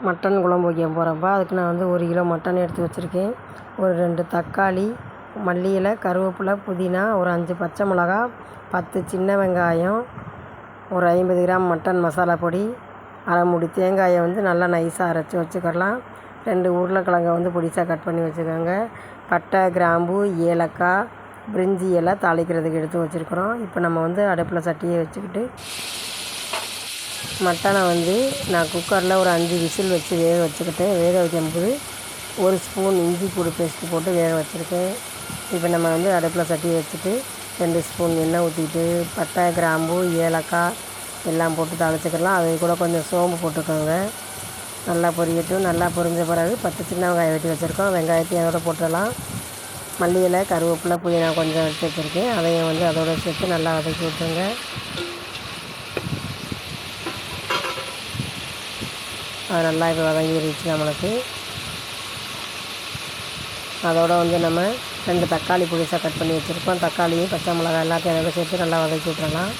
Mutton குழம்பு வைக்க போகிறப்ப அதுக்கு நான் வந்து 1 கிலோ மட்டன் எடுத்து வச்சுருக்கேன். ஒரு 2 தக்காளி, மல்லி இலை, கருவேப்பிலை, புதினா, ஒரு 5 பச்சை மிளகா, 10 சின்ன வெங்காயம், ஒரு 50 கிராம் மட்டன் மசாலா பொடி, அரை மூடி தேங்காயை வந்து நல்லா நைஸாக அரைச்சி வச்சுக்கலாம். 2 உருளைக்கிழங்கை வந்து பொடிசாக கட் பண்ணி வச்சுக்கோங்க. பட்டை, கிராம்பு, ஏலக்காய், பிரிஞ்சி இலை தாளிக்கிறதுக்கு எடுத்து வச்சுருக்குறோம். இப்போ நம்ம வந்து அடுப்பில் சட்டியை வச்சுக்கிட்டு மட்டனை வந்து நான் குக்கரில் ஒரு 5 விசில் வச்சு வேக வச்சுக்கிட்டேன். வேக வைக்கும்போது 1 ஸ்பூன் இஞ்சி பூண்டு பேஸ்ட்டு போட்டு வேக வச்சுருக்கேன். இப்போ நம்ம வந்து அடுப்பில் சட்டியை வச்சுட்டு 2 ஸ்பூன் எண்ணெய் ஊற்றிட்டு பட்டை, கிராம்பு, ஏலக்காய் எல்லாம் போட்டு தாளிச்சிக்கலாம். அது கூட கொஞ்சம் சோம்பு போட்டுக்கோங்க. நல்லா பொரியட்டும். நல்லா பொரிஞ்ச பிறகு 10 சின்ன வெங்காயம் வெட்டி வச்சுருக்கோம். வெங்காயத்தையும் அதோட போட்டுடலாம். மல்லி இலை, கருவேப்பிலை, புதினா கொஞ்சம் எடுத்து வச்சுருக்கேன். அதையும் வந்து அதோட சேர்த்து நல்லா வதக்கி விட்டுருங்க. அது நல்லா இப்போ வதங்கிருச்சு நம்மளுக்கு. அதோடு வந்து நம்ம 2 தக்காளி பொடிசாக கட் பண்ணி வச்சுருக்கோம். தக்காளியும் பச்சை மிளகாய் எல்லாத்தையும் அதோட சேர்த்து நல்லா வதக்கி விட்டுறலாம்.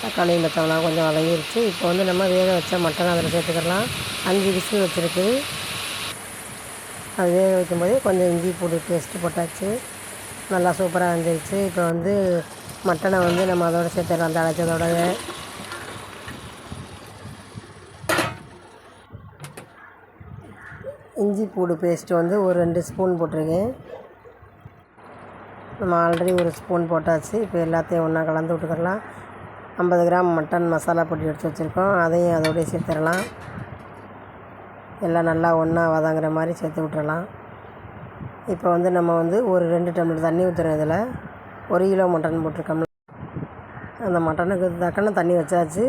தக்காளியும் பச்சை மிளகாய் கொஞ்சம் வதங்கிருச்சு. இப்போ வந்து நம்ம வேக வச்ச மட்டன் அதில் சேர்த்துக்கலாம். 5 விசில் வச்சுருக்கு. அது வேக வைக்கும்போதே கொஞ்சம் இஞ்சி பூண்டு பேஸ்ட்டு போட்டாச்சு. நல்லா சூப்பராக வந்துருச்சு. இப்போ வந்து மட்டனை வந்து நம்ம அதோட சேர்த்துடலாம். தாளிச்சதோட இஞ்சி பூண்டு பேஸ்ட்டு வந்து ஒரு 2 ஸ்பூன் போட்டிருக்கேன். நம்ம ஆல்ரெடி 1 ஸ்பூன் போட்டாச்சு. இப்போ எல்லாத்தையும் ஒன்றா கலந்து விட்டுக்கலாம். 50 கிராம் மட்டன் மசாலா பொடி எடுத்து வச்சுருக்கோம். அதையும் அதோடய சேர்த்துடலாம். எல்லாம் நல்லா ஒன்றா வதங்குற மாதிரி சேர்த்து விட்டுறலாம். இப்போ வந்து நம்ம வந்து ஒரு 2 டம்ளர் தண்ணி ஊற்றுறோம். இதில் 1 கிலோ மட்டன் போட்டிருக்கோம்ல, அந்த மட்டனுக்கு தக்கன தண்ணி வச்சாச்சு.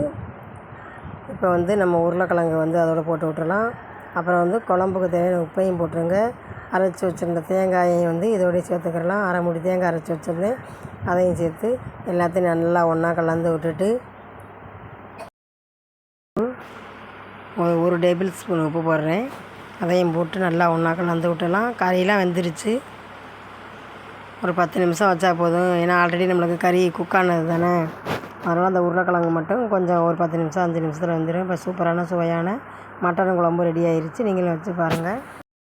இப்போ வந்து நம்ம உருளைக்கிழங்கு வந்து அதோடு போட்டு விட்டுறலாம். அப்புறம் வந்து குழம்புக்கு தேவையான உப்பையும் போட்டுருங்க. அரைச்சி வச்சுருந்த தேங்காயையும் வந்து இதோடய சேர்த்துக்கிடலாம். அரை மூடி தேங்காய் அரைச்சி வச்சுருந்தேன், அதையும் சேர்த்து எல்லாத்தையும் நல்லா ஒன்றா கலந்து விட்டுட்டு 1 டேபிள் ஸ்பூன் உப்பு போடுறேன். அதையும் போட்டு நல்லா ஒன்றா கலந்து விட்டுலாம். கறியெலாம் வெந்துருச்சு. ஒரு 10 நிமிஷம் வச்சா போதும். ஏன்னா ஆல்ரெடி நம்மளுக்கு கறி குக்கானது தானே. அதனால் அந்த உருளைக்கிழங்கு மட்டும் கொஞ்சம் ஒரு 10 நிமிஷம் 5 நிமிஷத்தில் வெந்துடும். இப்போ சூப்பரான சுவையான மட்டன் குழம்பு ரெடி ஆயிடுச்சு. நீங்களும் வச்சு பாருங்கள்.